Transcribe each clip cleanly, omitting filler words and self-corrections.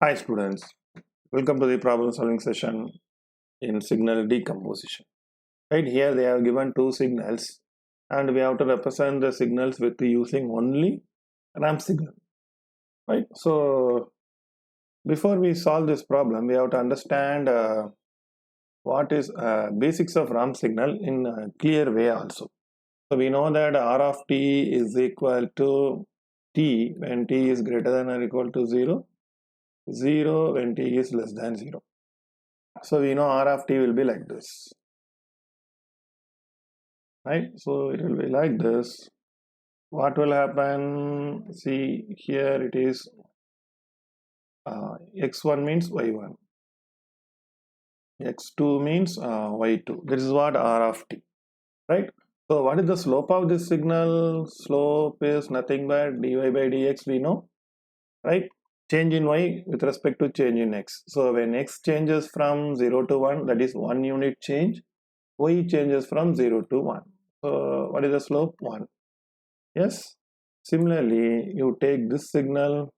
Hi students, welcome to the problem solving session in signal decomposition. Right here they have given two signals and we have to represent the signals with using only ramp signal. Right. So before we solve this problem, we have to understand what is basics of ramp signal in a clear way also. So we know that R of t is equal to t when t is greater than or equal to 0, 0 when t is less than 0. So we know R of t will be like this, right? So it will be like this. What will happen? See here it is x1 means y1, x2 means y2. This is what R of t, right? So what is the slope of this signal? Slope is nothing but dy by dx, we know, right? Change in y with respect to change in x. So when x changes from 0 to 1, that is 1 unit change, y changes from 0 to 1. So what is the slope? 1. Yes. Similarly, you take this signal,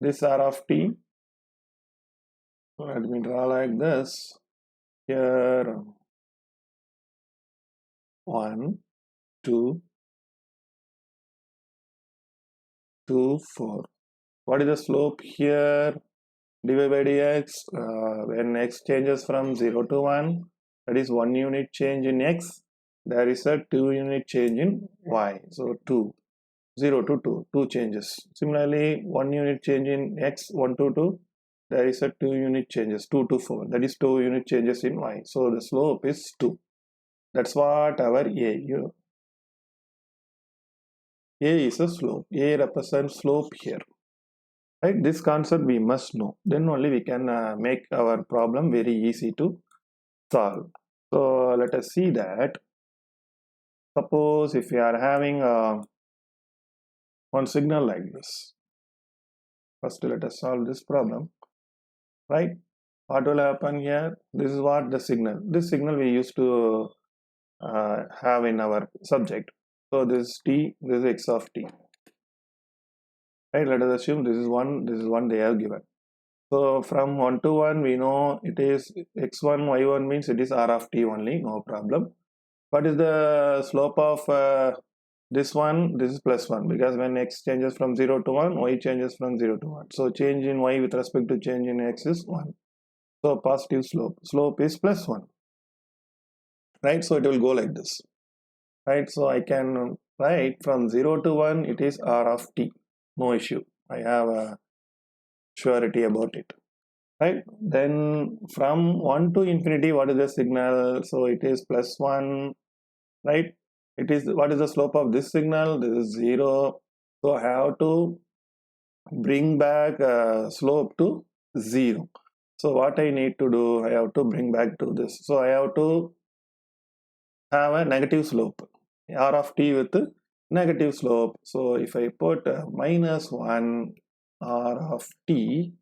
this R of t. Let me draw like this. Here 1, 2, 2, 4. What is the slope here? dy by dx. When x changes from 0 to 1, that is 1 unit change in x. There is a 2 unit change in y. So 2. 0 to 2, 2 changes. Similarly, 1 unit change in x, 1 to 2, there is a 2 unit changes, 2 to 4, that is 2 unit changes in y. So the slope is 2. That's what our A is a slope. A represents slope here. Right? This concept we must know. Then only we can make our problem very easy to solve. So let us see that. Suppose if we are having one signal like this. First let us solve this problem. Right? What will happen here? This is what the signal. This signal we used to have in our subject. So this is t, this is x of t. Right? Let us assume this is one they have given. So from 1 to 1 we know it is x1, y1 means it is r of t only, no problem. What is the slope of this one? This is plus 1 because when x changes from 0 to 1, y changes from 0 to 1. So change in y with respect to change in x is 1. So positive slope is plus 1, right? So it will go like this, right? So I can write from 0 to 1 it is r of t, no issue. I have a surety about it, right? Then from 1 to infinity, what is the signal? So it is plus 1, right? It is, what is the slope of this signal? This is 0. So I have to bring back slope to 0. So what I need to do, I have to bring back to this. So I have to have a negative slope, r of t with negative slope. So if I put minus 1 r of t,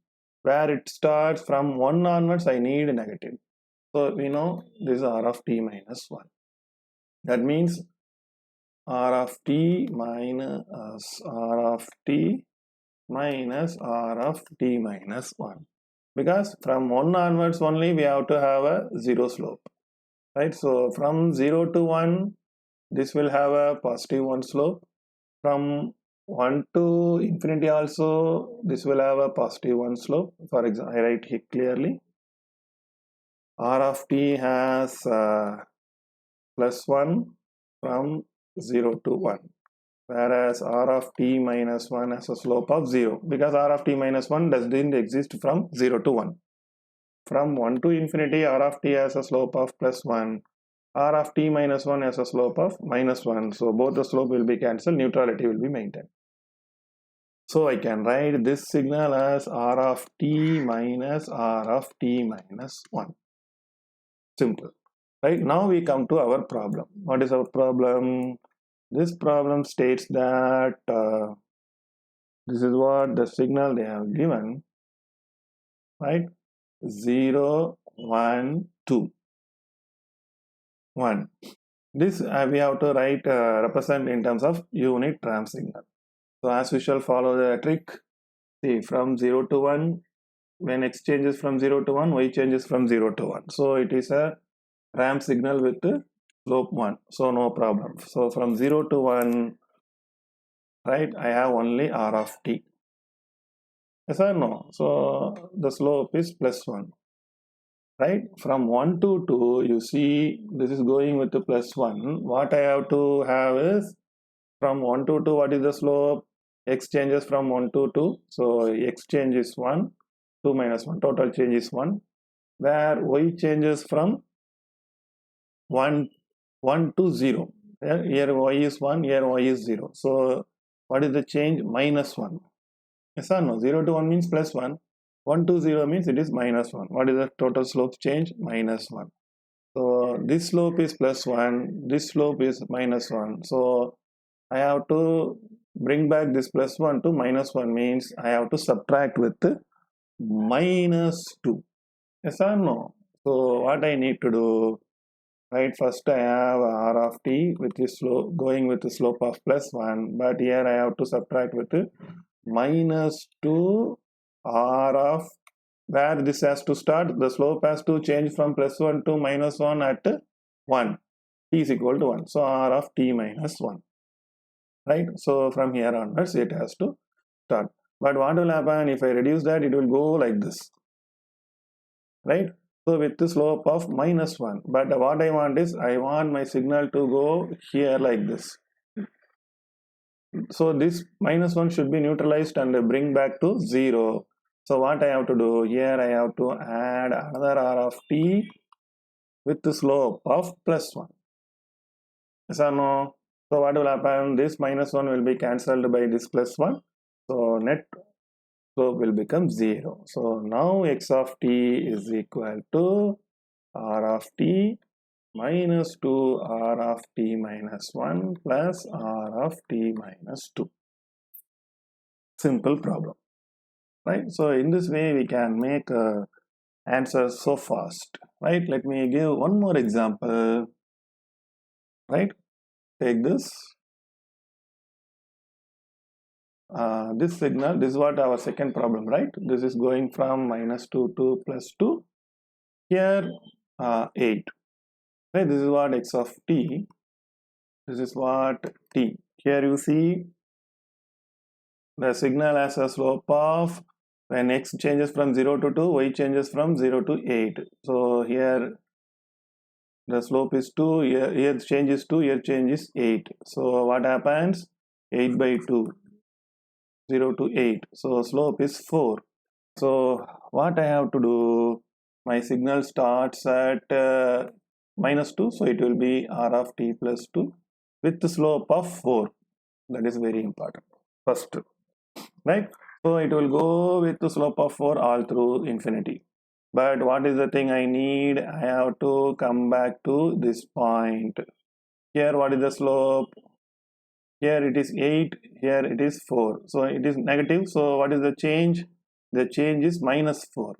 where it starts from 1 onwards, I need a negative. So we know this is r of t minus 1. That means r of t minus r of t minus r of t minus 1. Because from 1 onwards only we have to have a 0 slope. Right, so from 0 to 1, this will have a positive 1 slope. From 1 to infinity also, this will have a positive 1 slope. For example, I write here clearly. R of t has plus 1 from 0 to 1. Whereas R of t minus 1 has a slope of 0. Because R of t minus 1 doesn't exist from 0 to 1. From 1 to infinity, R of t has a slope of plus 1. R of t minus 1 has a slope of minus 1. So both the slope will be cancelled, neutrality will be maintained. So I can write this signal as R of t minus R of t minus 1. Simple. Right, now we come to our problem. What is our problem? This problem states that this is what the signal they have given, right? 0, 1, 2, 1. This we have to write represent in terms of unit ramp signal. So as we shall follow the trick. See, from 0 to 1 when x changes from 0 to 1, y changes from 0 to 1. So it is a ramp signal with slope 1. So no problem. So from 0 to 1, right, I have only r of t. Yes or no? So the slope is plus 1. Right? From 1 to 2, you see this is going with the plus 1. What I have to have is from 1 to 2, what is the slope? X changes from 1 to 2. So x change is 1, 2 minus 1. Total change is 1. Where y changes from 1 to 0. Here y is 1, here y is 0. So what is the change? Minus 1. Yes or no? 0 to 1 means plus 1. 1 to 0 means it is minus 1. What is the total slope change? Minus 1. So this slope is plus 1, this slope is minus 1. So I have to bring back this plus 1 to minus 1 means I have to subtract with minus 2. Yes or no? So what I need to do, right, first I have r of t which is slope going with the slope of plus 1, but here I have to subtract with minus 2 r of, where this has to start, the slope has to change from plus 1 to minus 1 at 1, t is equal to 1. So r of t minus 1. Right? So from here onwards it has to start. But what will happen if I reduce that? It will go like this. Right? So with the slope of minus 1. But what I want is, I want my signal to go here like this. So this minus 1 should be neutralized and bring back to 0. So what I have to do? Here I have to add another r of t with the slope of plus 1. Yes or no? So what will happen? This minus 1 will be cancelled by this plus 1. So net slope will become 0. So now x of t is equal to r of t minus 2 r of t minus 1 plus r of t minus 2. Simple problem. Right? So in this way we can make answers so fast. Right? Let me give one more example. Right? Take this. This signal, this is what our second problem, right? This is going from minus 2 to plus 2. Here 8. Right? This is what x of t. This is what t. Here you see the signal has a slope of, when x changes from 0 to 2, y changes from 0 to 8. So here the slope is 2, here change is 2, here change is 8. So what happens? 8 by 2, 0 to 8. So slope is 4. So what I have to do? My signal starts at minus 2, so it will be r of t plus 2 with the slope of 4. That is very important. First, right? So it will go with the slope of 4 all through infinity. But what is the thing I need? I have to come back to this point. Here what is the slope? Here it is 8, here it is 4. So it is negative. So what is the change? The change is minus 4.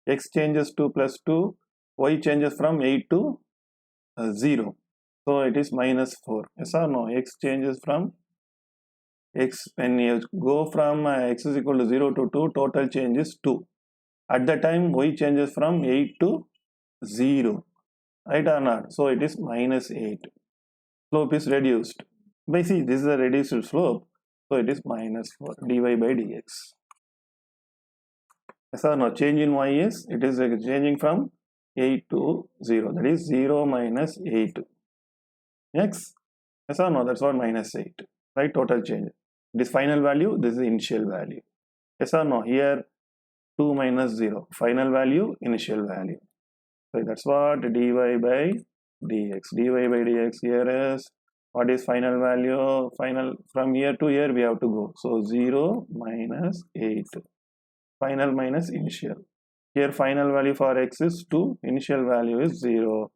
X changes to plus 2, y changes from 8 to 0. So it is minus 4. Yes or no? X changes from x, when you go from x is equal to 0 to 2, total change is 2. At the time y changes from 8 to 0. Right or not? So it is minus 8. Slope is reduced. But see, this is a reduced slope. So it is minus 4 dy by dx. Yes or no? Change in y is, it is changing from 8 to 0. That is 0 minus 8. X. Yes or no? That's what minus 8. Right? Total change. This final value, this is initial value. Yes or no? Here 2 minus 0. Final value, initial value. So that's what dy by dx. Dy by dx here is, what is final value? Final, from here to here we have to go. So 0 minus 8. Final minus initial. Here final value for x is 2. Initial value is 0.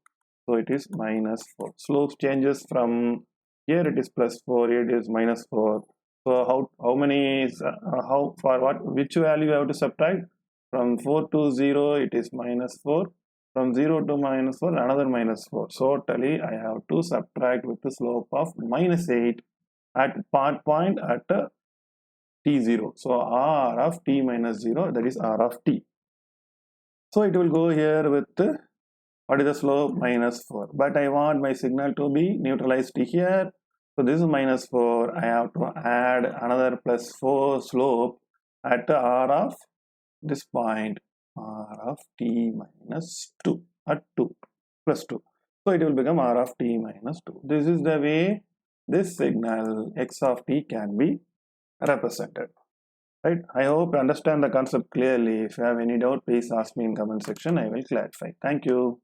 So it is minus 4. Slope changes from, here it is plus 4, here it is minus 4. So how many is, how for what, which value you have to subtract? From 4 to 0 it is minus 4. From 0 to minus 4 another minus 4. So totally I have to subtract with the slope of minus 8 at part point at t0. So r of t minus 0, that is r of t. So it will go here with what is the slope? Minus 4. But I want my signal to be neutralized here. So this is minus 4. I have to add another plus 4 slope at r of this point, r of t minus 2 at 2 plus 2. So it will become r of t minus 2. This is the way this signal x of t can be represented. Right? I hope you understand the concept clearly. If you have any doubt, please ask me in comment section. I will clarify. Thank you.